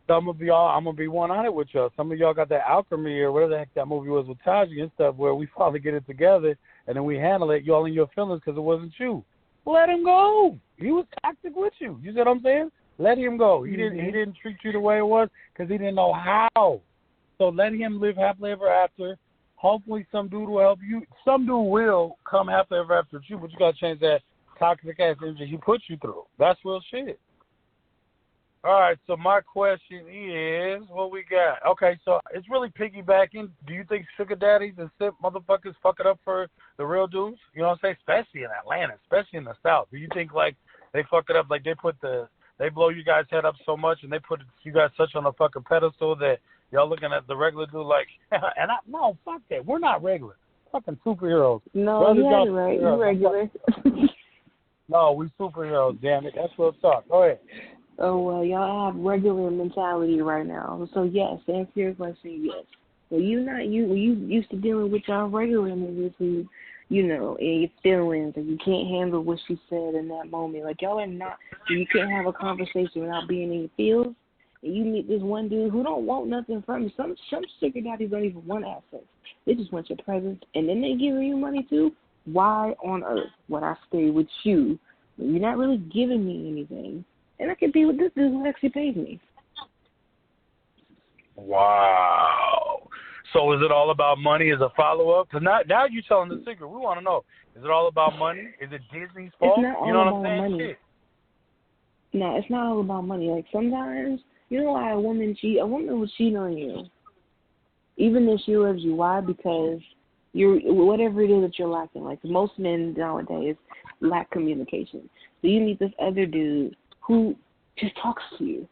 some of y'all, I'm gonna be 100 with y'all. Some of y'all got that alchemy or whatever the heck that movie was with Taji and stuff, where we finally get it together and then we handle it. Y'all in your feelings because it wasn't you. Let him go. He was toxic with you. You see what I'm saying? Let him go. He didn't treat you the way it was because he didn't know how. So let him live happily ever after. Hopefully some dude will help you. Some dude will come happily ever after with you, but you got to change that toxic ass energy he put you through. That's real shit. All right, so my question is, what we got? Okay, so it's really piggybacking. Do you think sugar daddies and simp motherfuckers fuck it up for the real dudes? You know what I'm saying? Especially in Atlanta, especially in the South. Do you think, like, they fuck it up, like they blow you guys' head up so much and they put you guys such on a fucking pedestal that y'all looking at the regular dude like, no, fuck that. We're not regular. Fucking superheroes. No, you had it right. You're regular. No, we superheroes, damn it. That's real talk. Go ahead. Oh, well, y'all have regular mentality right now. So, yes, to answer your question, yes. Well, you used to dealing with y'all regular niggas who, you know, in your feelings and you can't handle what she said in that moment. Like, y'all are not, you can't have a conversation without being in your feels. And you meet this one dude who don't want nothing from you. Some sugar daddies don't even want assets. They just want your presence. And then they giving you money, too. Why on earth would I stay with you when you're not really giving me anything? And I can be with this dude who actually pays me. Wow. So is it all about money as a follow-up? Because now you're telling the secret. We want to know. Is it all about money? Is it Disney's fault? It's not all You know what about I'm saying? money. Shit. No, it's not all about money. Like, sometimes, you know why a woman will cheat on you, even if she loves you. Why? Because whatever it is that you're lacking. Like, most men nowadays lack communication. So you meet this other dude who just talks to you.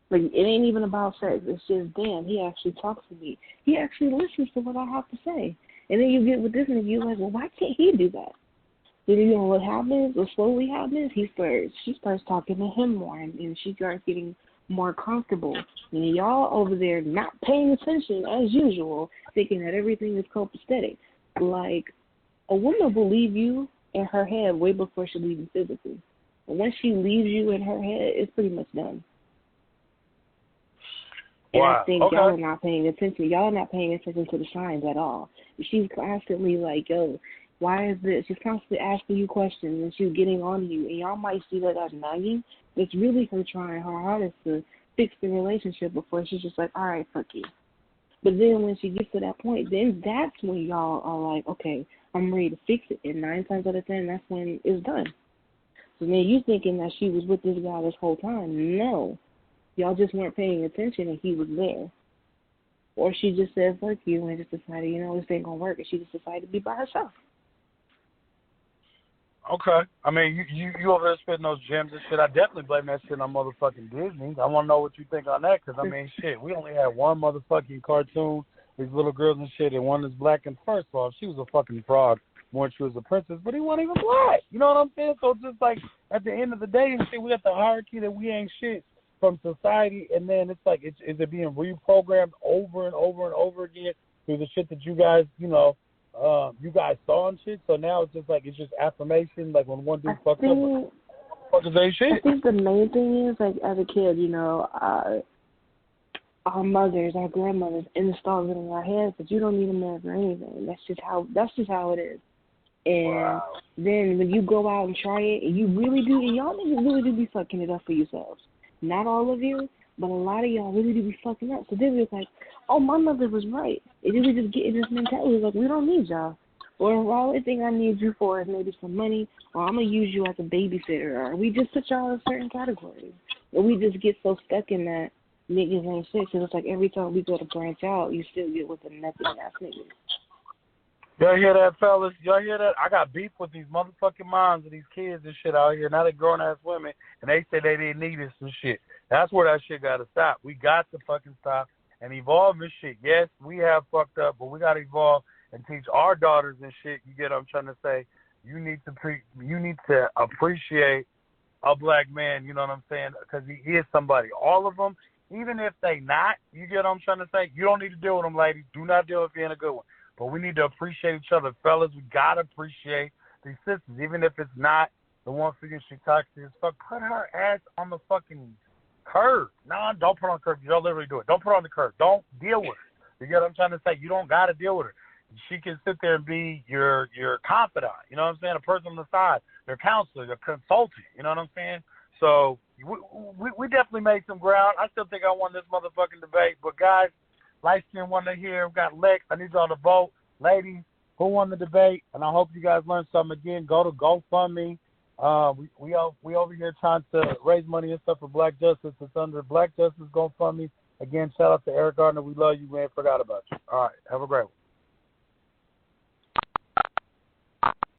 Like, it ain't even about sex. It's just, damn, he actually talks to me. He actually listens to what I have to say. And then you get with this nigga, you're like, well, why can't he do that? Then you know what happens? What slowly happens? She starts talking to him more, and she starts getting more comfortable. And y'all over there not paying attention as usual, thinking that everything is copacetic. Like, a woman will leave you in her head way before she leaves you physically. But once she leaves you in her head, it's pretty much done. And Wow. I think Okay. y'all are not paying attention. Y'all are not paying attention to the signs at all. She's constantly like, yo, why is this? She's constantly asking you questions, and she's getting on you. And y'all might see that as nagging. It's really her trying her hardest to fix the relationship before she's just like, all right, fuck you. But then when she gets to that point, then that's when y'all are like, okay, I'm ready to fix it. And 9 times out of 10, that's when it's done. So then you thinking that she was with this guy this whole time. No. Y'all just weren't paying attention and he was there. Or she just said, fuck you, and just decided, you know, this ain't going to work. And she just decided to be by herself. Okay. I mean, you over there spitting those gems and shit. I definitely blame that shit on motherfucking Disney. I want to know what you think on that because, I mean, shit, we only had one motherfucking cartoon, these little girls and shit, and one is black. And first of all, she was a fucking fraud when she was a princess, but he wasn't even black. You know what I'm saying? So just like at the end of the day and shit, we got the hierarchy that we ain't shit from society, and then it's like, is it being reprogrammed over and over and over again through the shit that you guys, you guys saw and shit? So now it's just like, it's just affirmation, like when one dude fucks up, motherfuckers ain't shit. I think the main thing is, like, as a kid, you know, our mothers, our grandmothers installed it in our heads that you don't need a man for anything. That's just how it is. And then when you go out and try it, and you really do, and y'all niggas really do be fucking it up for yourselves. Not all of you, but a lot of y'all really do be fucking up. So then we're like, oh, my mother was right. And then we just get in this mentality, like, we don't need y'all. Or the only thing I need you for is maybe some money, or I'm going to use you as a babysitter. Or we just put y'all in certain categories. And we just get so stuck in that niggas ain't shit. So it's like every time we go to branch out, you still get with the nothing-ass niggas. Y'all hear that, fellas? Y'all hear that? I got beef with these motherfucking moms and these kids and shit out here. Now they grown-ass women, and they say they didn't need us and shit. That's where that shit got to stop. We got to fucking stop and evolve this shit. Yes, we have fucked up, but we got to evolve and teach our daughters and shit. You get what I'm trying to say? You need to appreciate a black man, you know what I'm saying? Because he is somebody. All of them, even if they not, you get what I'm trying to say? You don't need to deal with them, ladies. Do not deal with being a good one. But we need to appreciate each other. Fellas, we got to appreciate these sisters, even if it's not the one figure she toxic as fuck. Put her ass on the fucking curb. No, don't put her on the curb. Y'all literally do it. Don't put her on the curb. Don't deal with her. You get what I'm trying to say? You don't got to deal with her. She can sit there and be your confidant. You know what I'm saying? A person on the side, your counselor, your consultant. You know what I'm saying? So we definitely made some ground. I still think I won this motherfucking debate. But, guys, light skin one here. We got Lex. I need y'all to vote. Ladies, who won the debate? And I hope you guys learned something again. Go to GoFundMe. We over here trying to raise money and stuff for Black Justice. It's under Black Justice GoFundMe. Again, shout out to Eric Gardner. We love you, man. Forgot about you. All right. Have a great one.